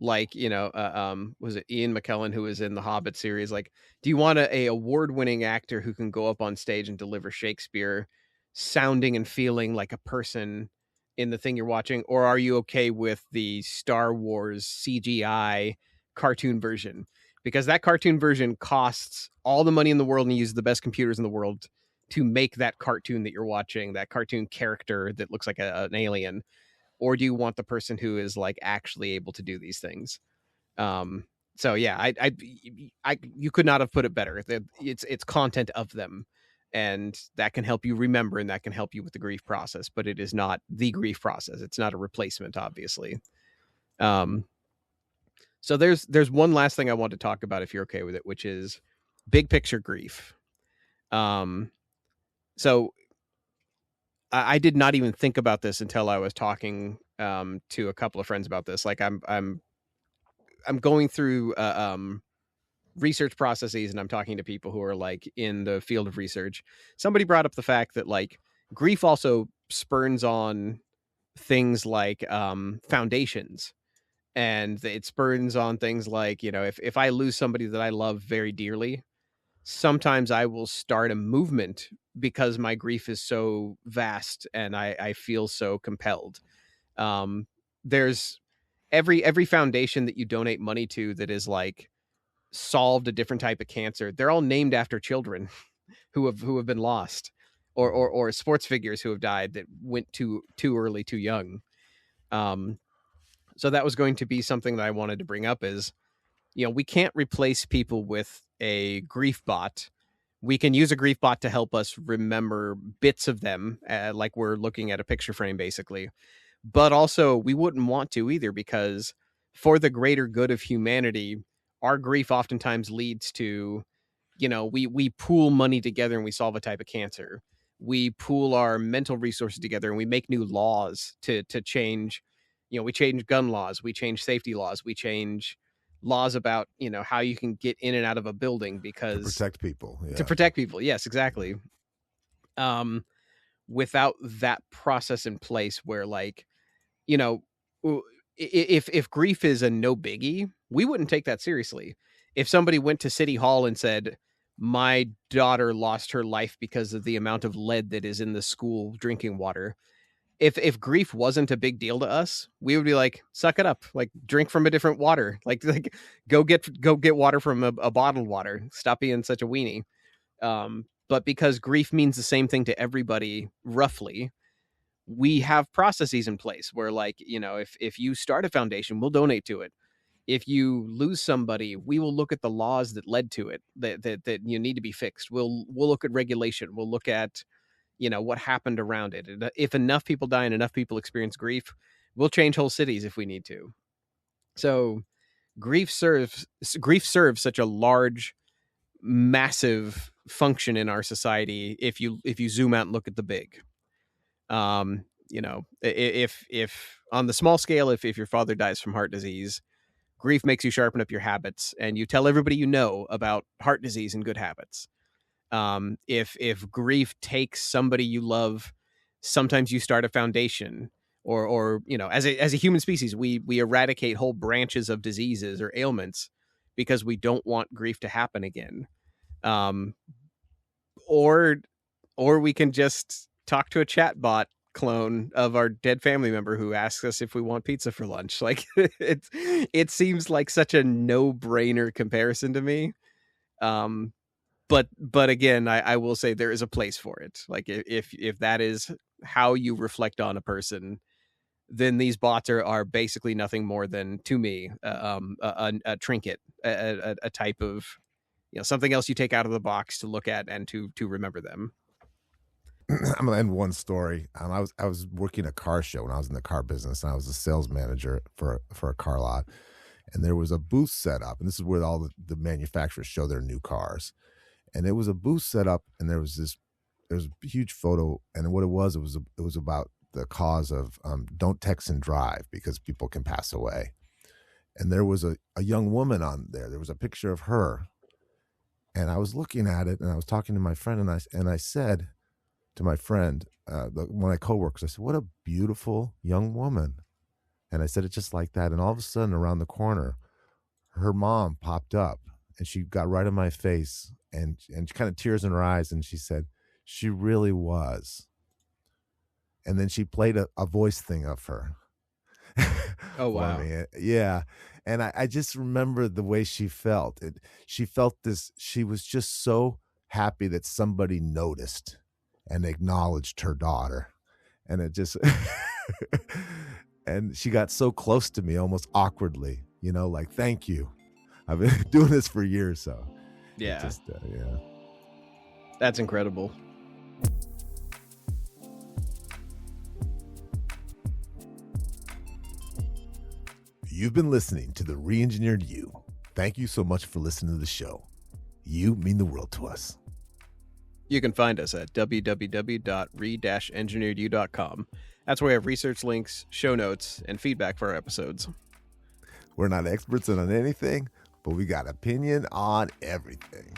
like, was it Ian McKellen who was in the Hobbit series? Like, do you want a award-winning actor who can go up on stage and deliver Shakespeare sounding and feeling like a person in the thing you're watching, or are you okay with the Star Wars CGI cartoon version? Because that cartoon version costs all the money in the world and uses the best computers in the world to make that cartoon that you're watching, that cartoon character that looks like an alien. Or do you want the person who is like actually able to do these things? So yeah, you could not have put it better. It's content of them, and that can help you remember, and that can help you with the grief process. But it is not the grief process. It's not a replacement, obviously. So there's one last thing I want to talk about, if you're okay with it, which is big picture grief. So I did not even think about this until I was talking to a couple of friends about this. Like, I'm going through research processes, and I'm talking to people who are like in the field of research. Somebody brought up the fact that like grief also spurns on things like foundations, and it spurns on things like, if I lose somebody that I love very dearly, sometimes I will start a movement because my grief is so vast and I feel so compelled. There's every foundation that you donate money to that is like solved a different type of cancer. They're all named after children who have been lost, or sports figures who have died that went too early, too young. So that was going to be something that I wanted to bring up is, we can't replace people with a grief bot. We can use a grief bot to help us remember bits of them, like we're looking at a picture frame, basically. But also, we wouldn't want to either, because for the greater good of humanity, our grief oftentimes leads to, we pool money together and we solve a type of cancer. We pool our mental resources together and we make new laws to change. We change gun laws, we change safety laws, we change laws about how you can get in and out of a building, To because protect people. Yeah. to protect people. Yes, exactly. Without that process in place, where like, you know, if grief is a no biggie, we wouldn't take that seriously. If somebody went to City Hall and said, "My daughter lost her life because of the amount of lead that is in the school drinking water," if grief wasn't a big deal to us, we would be like, suck it up, like drink from a different water, like go get water from a bottled water. Stop being such a weenie. But because grief means the same thing to everybody, roughly, we have processes in place where, like, if you start a foundation, we'll donate to it. If you lose somebody, we will look at the laws that led to it that you need to be fixed. We'll look at regulation. We'll look at what happened around it. And if enough people die and enough people experience grief, we'll change whole cities if we need to. So grief serves such a large, massive function in our society. If you zoom out and look at the big, if on the small scale, if your father dies from heart disease, grief makes you sharpen up your habits, and you tell everybody you know about heart disease and good habits. If grief takes somebody you love, sometimes you start a foundation, or as a human species, we eradicate whole branches of diseases or ailments because we don't want grief to happen again. Or we can just talk to a chatbot clone of our dead family member who asks us if we want pizza for lunch. Like it seems like such a no-brainer comparison to me. But again, I will say there is a place for it. Like if that is how you reflect on a person, then these bots are basically nothing more than, to me, a trinket, a type of something else you take out of the box to look at and to remember them. I'm gonna end one story. I was working a car show when I was in the car business, and I was a sales manager for a car lot, and there was a booth set up, and this is where all the manufacturers show their new cars, and it was a booth set up, and there was a huge photo, and what it was about the cause of don't text and drive because people can pass away, and there was a young woman on there. There was a picture of her, and I was looking at it, and I was talking to my friend, and I said to my friend, one of my coworkers, I said, "What a beautiful young woman." And I said it just like that. And all of a sudden around the corner, her mom popped up, and she got right in my face, and kind of tears in her eyes. And she said, "She really was." And then she played a voice thing of her. Oh, wow. Me. Yeah. And I just remember the way she felt. She felt this, she was just so happy that somebody noticed and acknowledged her daughter. And it just, and she got so close to me almost awkwardly, like, thank you. I've been doing this for years. So yeah, yeah, that's incredible. You've been listening to The Re-Engineered You. Thank you so much for listening to the show. You mean the world to us. You can find us at www.re-engineeredyou.com. That's where we have research links, show notes, and feedback for our episodes. We're not experts on anything, but we got opinion on everything.